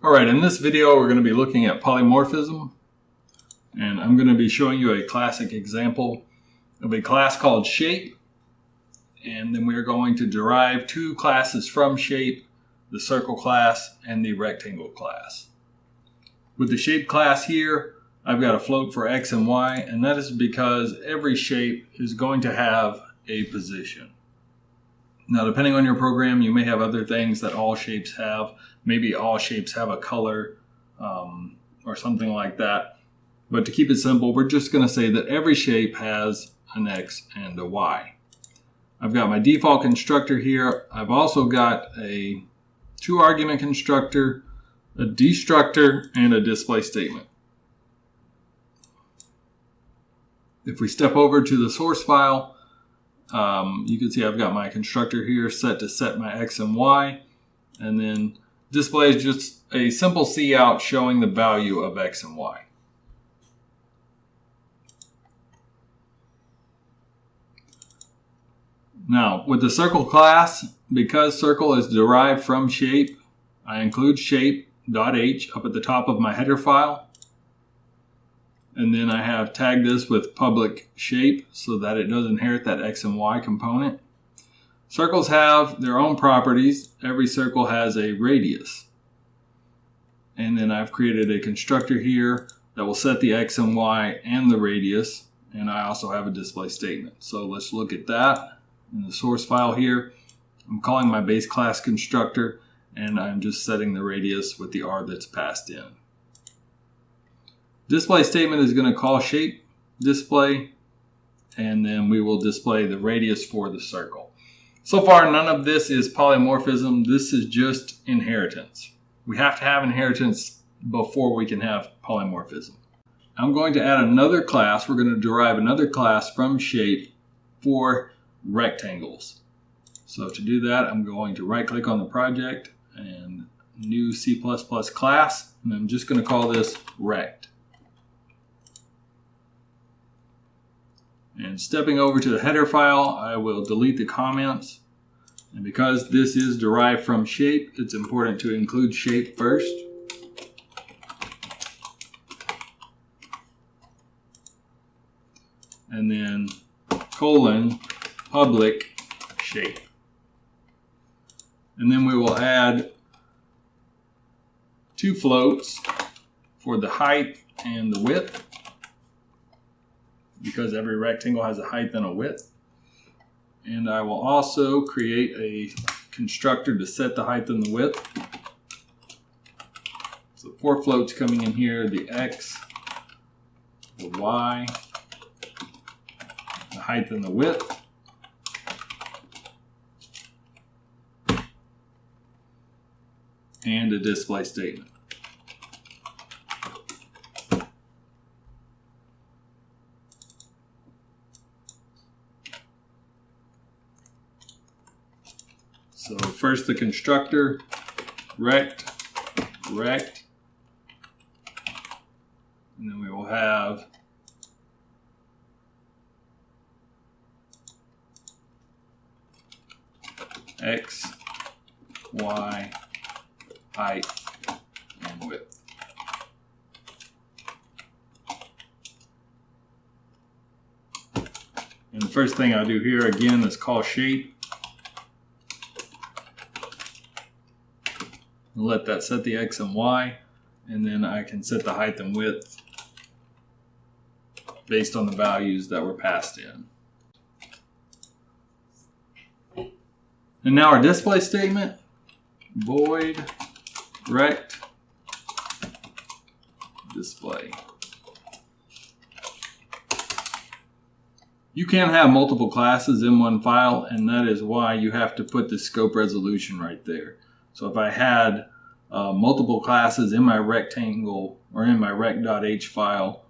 Alright, in this video we're going to be looking at polymorphism, and I'm going to be showing you a classic example of a class called shape, and then we are going to derive two classes from shape, the circle class and the rectangle class. With the shape class here, I've got a float for x and y, and that is because every shape is going to have a position. Now, depending on your program, you may have other things that all shapes have. Maybe all shapes have a color or something like that. But to keep it simple, we're just going to say that every shape has an x and a y. I've got my default constructor here. I've also got a two-argument constructor, a destructor, and a display statement. If we step over to the source file, you can see I've got my constructor here set to set my x and y, and then display is just a simple cout showing the value of x and y. Now, with the circle class, because circle is derived from shape, I include shape.h up at the top of my header file. And then I have tagged this with public shape so that it does inherit that x and y component. Circles have their own properties. Every circle has a radius. And then I've created a constructor here that will set the x and y and the radius. And I also have a display statement. So let's look at that in the source file here. I'm calling my base class constructor, and I'm just setting the radius with the r that's passed in. Display statement is going to call shape display, and then we will display the radius for the circle. So far, none of this is polymorphism. This is just inheritance. We have to have inheritance before we can have polymorphism. I'm going to add another class. We're going to derive another class from shape for rectangles. So to do that, I'm going to right-click on the project and new C++ class, and I'm just going to call this rect. And stepping over to the header file, I will delete the comments. And because this is derived from shape, it's important to include shape first. And then colon public shape. And then we will add two floats for the height and the width, because every rectangle has a height and a width. And I will also create a constructor to set the height and the width. So 4 floats coming in here, the x, the y, the height and the width. And a display statement. So first the constructor, rect, and then we will have x, y, height, and width. And the first thing I do here again is call shape. Let that set the x and y, and then I can set the height and width based on the values that were passed in. And now our display statement, void rect display. You can have multiple classes in one file, and that is why you have to put the scope resolution right there. So if I had multiple classes in my rectangle or in my rect.h file,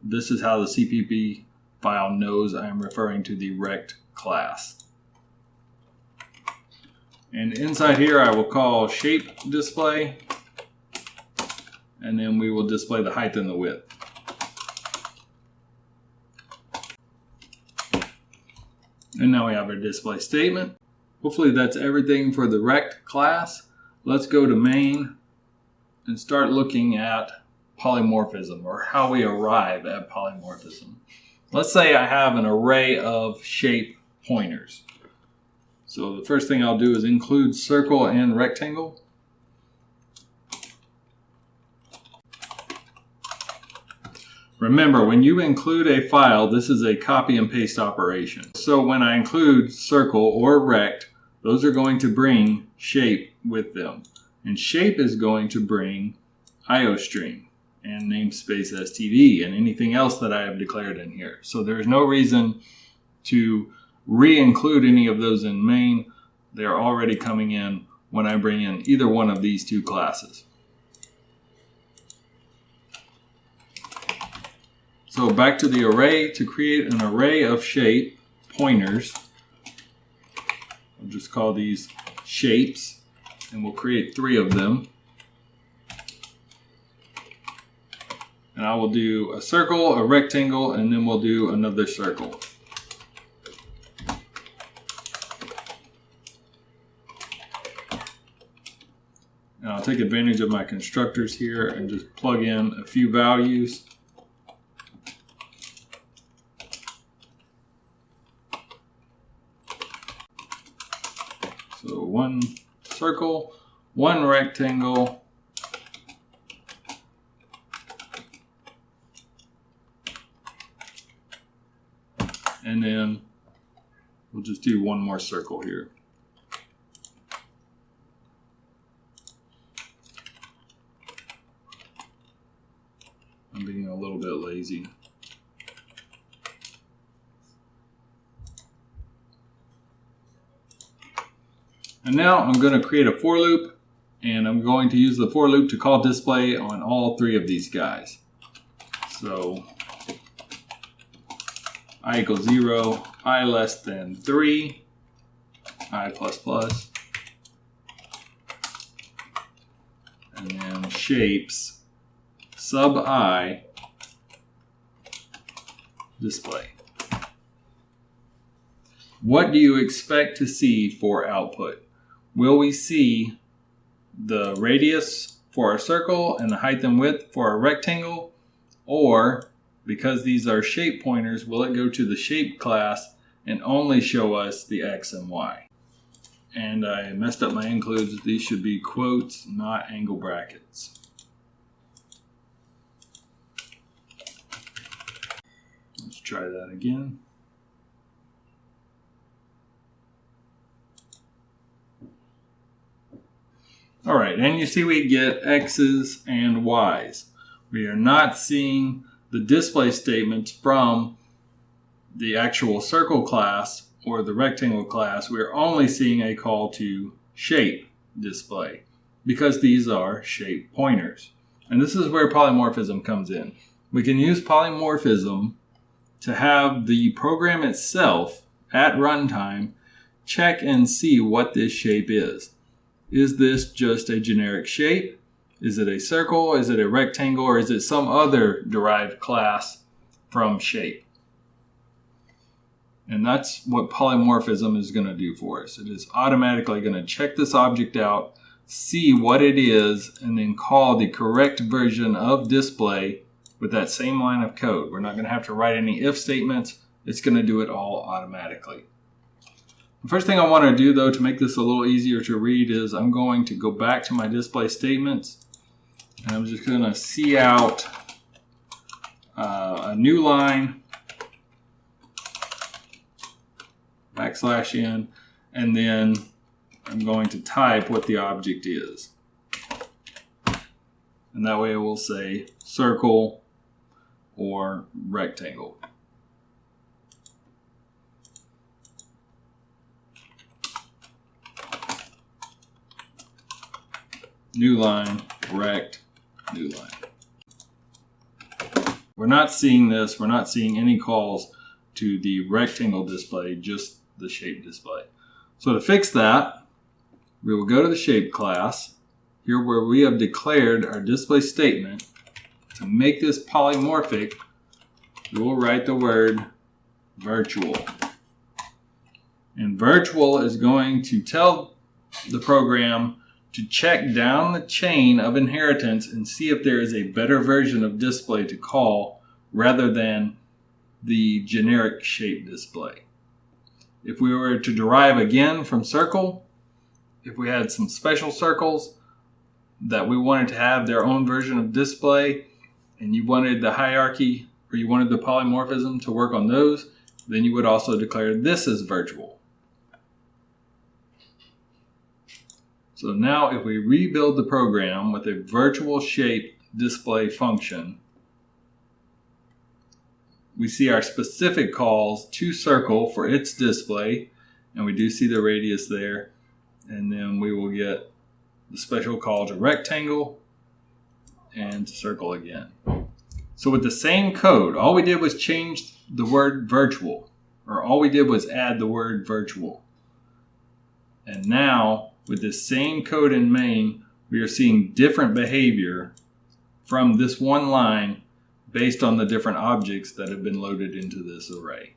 this is how the CPP file knows I'm referring to the rect class. And inside here I will call shape display, and then we will display the height and the width. And now we have our display statement. Hopefully that's everything for the rect class. Let's go to main and start looking at polymorphism, or how we arrive at polymorphism. Let's say I have an array of shape pointers. So the first thing I'll do is include circle and rectangle. Remember, when you include a file, this is a copy and paste operation. So when I include circle or rect, those are going to bring shape with them. And shape is going to bring IOStream and namespace STD and anything else that I have declared in here. So there's no reason to re-include any of those in main. They're already coming in when I bring in either one of these two classes. So back to the array. To create an array of shape pointers, I'll just call these shapes, and we'll create 3 of them. And I will do a circle, a rectangle, and then we'll do another circle. And I'll take advantage of my constructors here and just plug in a few values. So 1 circle, 1 rectangle, and then we'll just do 1 more circle here. I'm being a little bit lazy. And now I'm going to create a for loop, and I'm going to use the for loop to call display on all 3 of these guys. So I equals 0, I less than 3, I plus plus, and then shapes sub I display. What do you expect to see for output? Will we see the radius for a circle and the height and width for a rectangle? Or, because these are shape pointers, will it go to the shape class and only show us the X and Y? And I messed up my includes. These should be quotes, not angle brackets. Let's try that again. All right, and you see we get X's and Y's. We are not seeing the display statements from the actual circle class or the rectangle class. We're only seeing a call to shape display because these are shape pointers. And this is where polymorphism comes in. We can use polymorphism to have the program itself at runtime check and see what this shape is. Is this just a generic shape? Is it a circle? Is it a rectangle? Or is it some other derived class from shape? And that's what polymorphism is going to do for us. It is automatically going to check this object out, see what it is, and then call the correct version of display with that same line of code. We're not going to have to write any if statements. It's going to do it all automatically. The first thing I want to do, though, to make this a little easier to read is I'm going to go back to my display statements, and I'm just going to see out a new line, \n, and then I'm going to type what the object is. And that way it will say circle or rectangle. New line, rect, new line. We're not seeing this. We're not seeing any calls to the rectangle display, just the shape display. So to fix that, we will go to the shape class, here where we have declared our display statement. To make this polymorphic, we will write the word virtual. And virtual is going to tell the program to check down the chain of inheritance and see if there is a better version of display to call rather than the generic shape display. If we were to derive again from circle, if we had some special circles that we wanted to have their own version of display, and you wanted the hierarchy or you wanted the polymorphism to work on those, then you would also declare this as virtual. So now if we rebuild the program with a virtual shape display function, we see our specific calls to circle for its display, and we do see the radius there, and then we will get the special call to rectangle and to circle again. So with the same code, all we did was change the word virtual, or all we did was add the word virtual. And now with the same code in main, we are seeing different behavior from this one line based on the different objects that have been loaded into this array.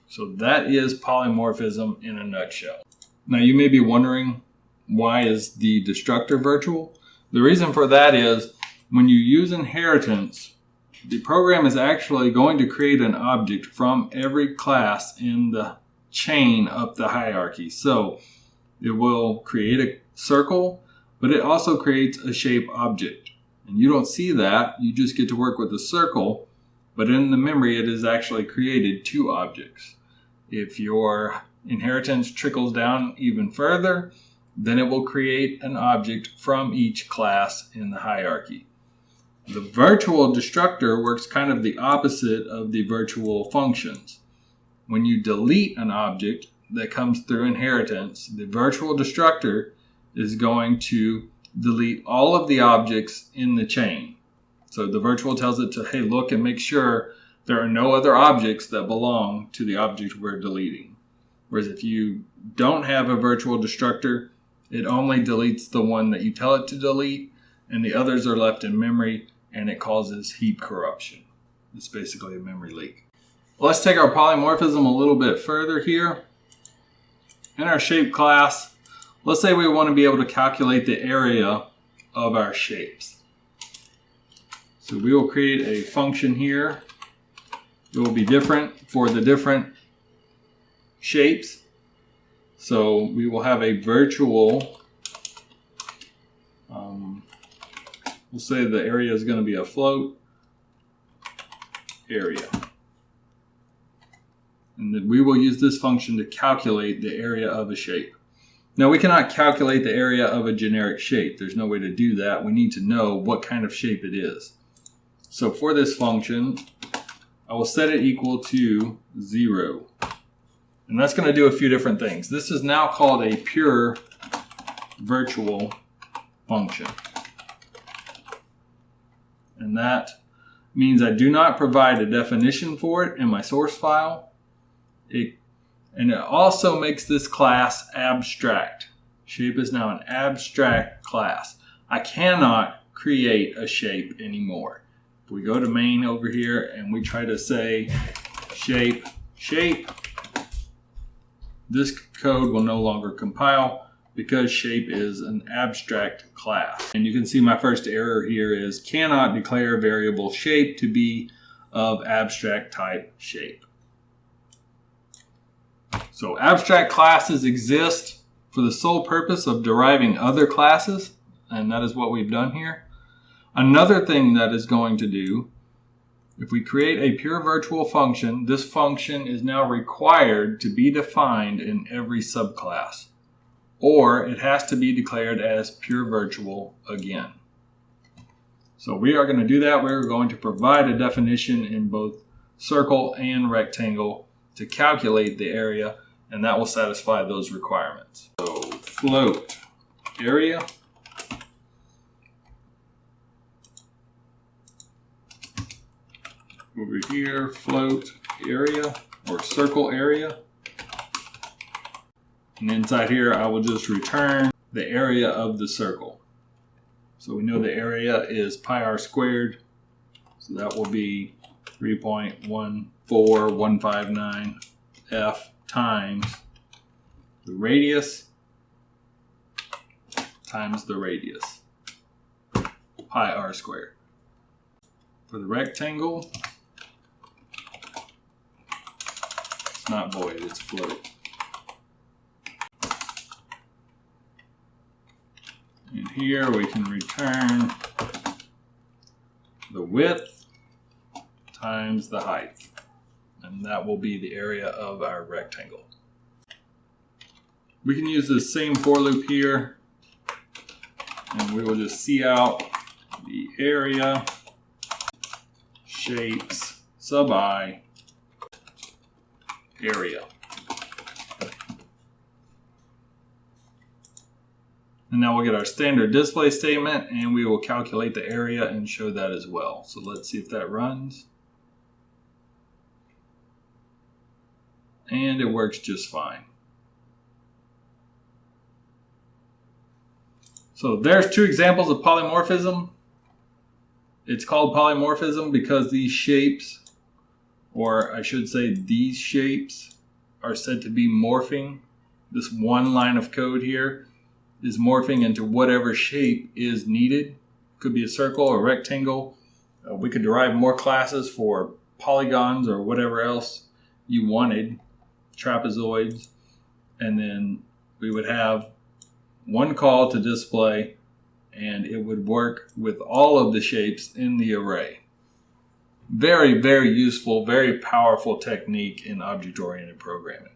So that is polymorphism in a nutshell. Now you may be wondering, why is the destructor virtual? The reason for that is when you use inheritance, the program is actually going to create an object from every class in the chain up the hierarchy. So it will create a circle, but it also creates a shape object. And you don't see that, you just get to work with the circle, but in the memory it has actually created two objects. If your inheritance trickles down even further, then it will create an object from each class in the hierarchy. The virtual destructor works kind of the opposite of the virtual functions. When you delete an object that comes through inheritance, the virtual destructor is going to delete all of the objects in the chain. So the virtual tells it to, hey, look and make sure there are no other objects that belong to the object we're deleting. Whereas if you don't have a virtual destructor, it only deletes the one that you tell it to delete, and the others are left in memory, and it causes heap corruption. It's basically a memory leak. Let's take our polymorphism a little bit further here. In our shape class, let's say we want to be able to calculate the area of our shapes. So we will create a function here. It will be different for the different shapes. So we will have a virtual, we'll say the area is going to be a float area. And then we will use this function to calculate the area of a shape. Now we cannot calculate the area of a generic shape. There's no way to do that. We need to know what kind of shape it is. So for this function, I will set it equal to 0. And that's going to do a few different things. This is now called a pure virtual function. And that means I do not provide a definition for it in my source file. And it also makes this class abstract. Shape is now an abstract class. I cannot create a shape anymore. If we go to main over here and we try to say shape, this code will no longer compile because shape is an abstract class. And you can see my first error here is cannot declare variable shape to be of abstract type shape. So abstract classes exist for the sole purpose of deriving other classes, and that is what we've done here. Another thing that is going to do, if we create a pure virtual function, this function is now required to be defined in every subclass, or it has to be declared as pure virtual again. So we are going to do that. We're going to provide a definition in both circle and rectangle to calculate the area, and that will satisfy those requirements. So float area over here, float area or circle area, and inside here I will just return the area of the circle. So we know the area is pi r squared, so that will be 3.14159 f times the radius times the radius, pi r squared. For the rectangle, it's not void, it's float. And here we can return the width times the height. And that will be the area of our rectangle. We can use the same for loop here. And we will just see out the area, shapes, sub I, area. And now we'll get our standard display statement and we will calculate the area and show that as well. So let's see if that runs. And it works just fine. So there's two examples of polymorphism. It's called polymorphism because these shapes, or I should say these shapes, are said to be morphing. This one line of code here is morphing into whatever shape is needed. Could be a circle or rectangle. We could derive more classes for polygons or whatever else you wanted, trapezoids, and then we would have one call to display and it would work with all of the shapes in the array. Very, very useful, very powerful technique in object-oriented programming.